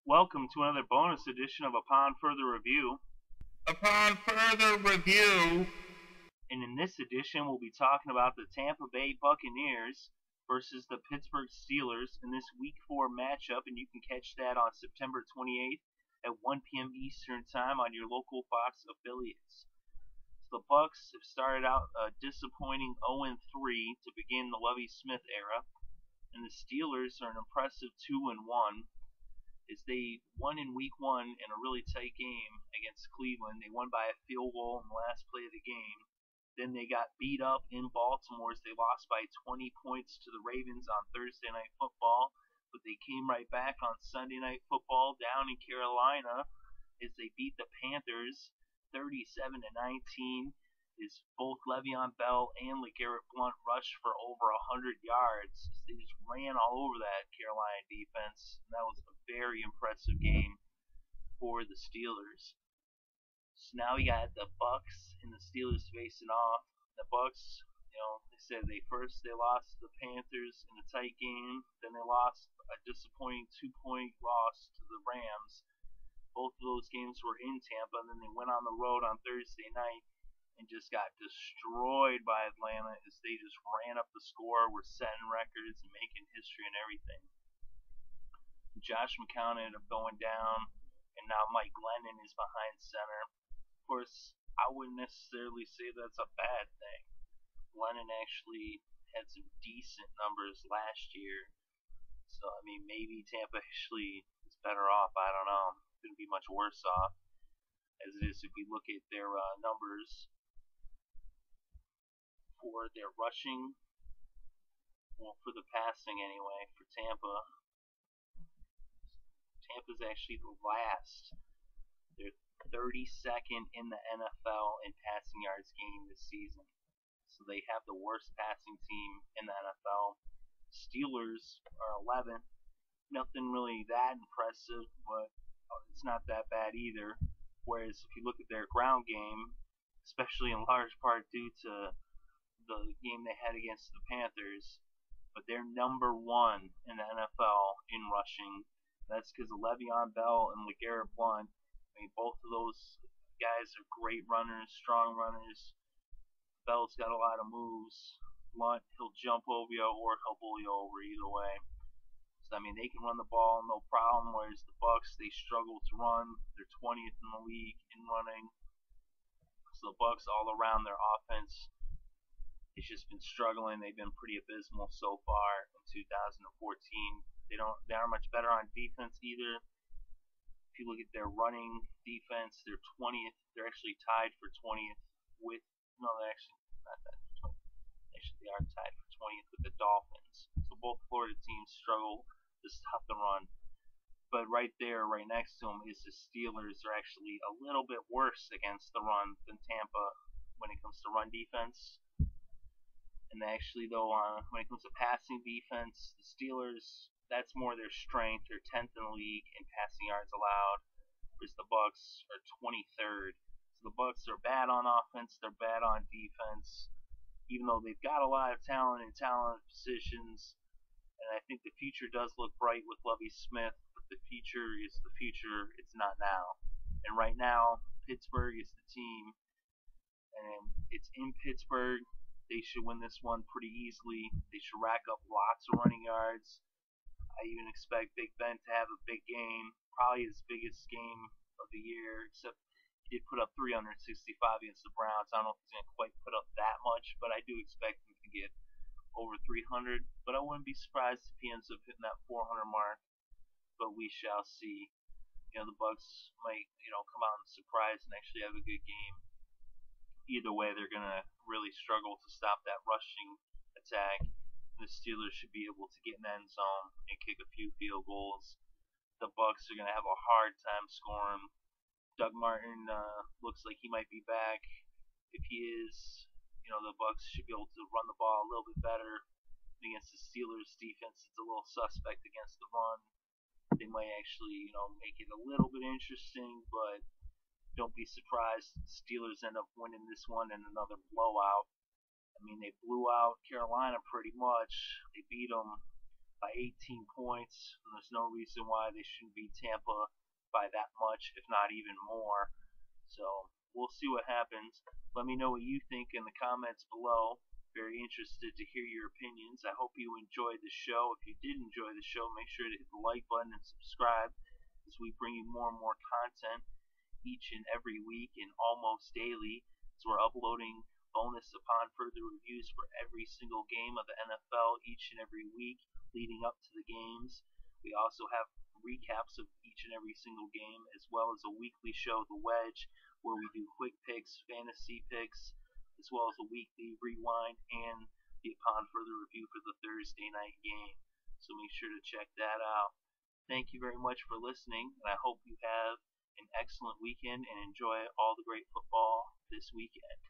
Welcome to another bonus edition of Upon Further Review. Upon further review, And in this edition, we'll be talking about the Tampa Bay Buccaneers versus the Pittsburgh Steelers in this Week 4 matchup, and you can catch that on September 28th at 1 p.m. Eastern Time on your local Fox affiliates. So the Bucs have started out a disappointing 0-3 to begin the Lovie Smith era, and the Steelers are an impressive 2-1. Is they won in Week 1 in a really tight game against Cleveland. They won by a field goal in the last play of the game. Then they got beat up in Baltimore as they lost by 20 points to the Ravens on Thursday Night Football. But they came right back on Sunday Night Football down in Carolina as they beat the Panthers 37-19. Is both Le'Veon Bell and LeGarrette Blount rushed for over 100 yards. They just ran all over that Carolina defense, and that was a very impressive game for the Steelers. So now we got the Bucs and the Steelers facing off. The Bucs, they said they lost to the Panthers in a tight game, then they lost a disappointing 2-point loss to the Rams. Both of those games were in Tampa, and then they went on the road on Thursday night and just got destroyed by Atlanta as they just ran up the score, were setting records and making history and everything. Josh McCown ended up going down, and now Mike Glennon is behind center. Of course, I wouldn't necessarily say that's a bad thing. Glennon actually had some decent numbers last year, so maybe Tampa actually is better off. I don't know. Couldn't be much worse off as it is if we look at their numbers. For their rushing, for the passing anyway, for Tampa. Tampa's actually the last. They're 32nd in the NFL in passing yards gained this season. So they have the worst passing team in the NFL. Steelers are 11th. Nothing really that impressive, but it's not that bad either. Whereas if you look at their ground game, especially in large part due to the game they had against the Panthers, but they're number 1 in the NFL in rushing. That's because of Le'Veon Bell and LeGarrette Blount. Both of those guys are great runners, strong runners. Bell's got a lot of moves. Blount, he'll jump over you or he'll pull you over either way. So they can run the ball no problem. Whereas the Bucs, they struggle to run. They're 20th in the league in running. So the Bucs, all around their offense, it's just been struggling. They've been pretty abysmal so far in 2014. They aren't much better on defense either. If you look at their running defense, they're 20th. They're actually tied for 20th with they're actually not tied for 20th. Actually, they are tied for 20th with the Dolphins. So both Florida teams struggle to stop the run. But right there, right next to them, is the Steelers. Are actually a little bit worse against the run than Tampa when it comes to run defense. And actually, though, when it comes to passing defense, the Steelers, that's more their strength. They're 10th in the league in passing yards allowed, whereas the Bucs are 23rd. So the Bucs are bad on offense. They're bad on defense, even though they've got a lot of talent in talented positions. And I think the future does look bright with Lovie Smith, but the future is the future. It's not now. And right now, Pittsburgh is the team, and it's in Pittsburgh. They should win this one pretty easily. They should rack up lots of running yards. I even expect Big Ben to have a big game, probably his biggest game of the year, except he did put up 365 against the Browns. I don't know if he's going to quite put up that much, but I do expect him to get over 300. But I wouldn't be surprised if he ends up hitting that 400 mark, but we shall see. The Bucs might, come out and surprise and actually have a good game. Either way, they're going to really struggle to stop that rushing attack. The Steelers should be able to get in the end zone and kick a few field goals. The Bucs are going to have a hard time scoring. Doug Martin looks like he might be back. If he is, the Bucs should be able to run the ball a little bit better. Against the Steelers defense, it's a little suspect against the run. They might actually, make it a little bit interesting, but don't be surprised if the Steelers end up winning this one in another blowout. They blew out Carolina pretty much. They beat them by 18 points, and there's no reason why they shouldn't beat Tampa by that much, if not even more. So we'll see what happens. Let me know what you think in the comments below. Very interested to hear your opinions. I hope you enjoyed the show. If you did enjoy the show, make sure to hit the like button and subscribe, as we bring you more and more content each and every week and almost daily. So we're uploading bonus upon further reviews for every single game of the NFL each and every week leading up to the games. We also have recaps of each and every single game, as well as a weekly show, The Wedge, where we do quick picks, fantasy picks, as well as a weekly rewind and the upon further review for the Thursday night game. So make sure to check that out. Thank you very much for listening, and I hope you have an excellent weekend and enjoy all the great football this weekend.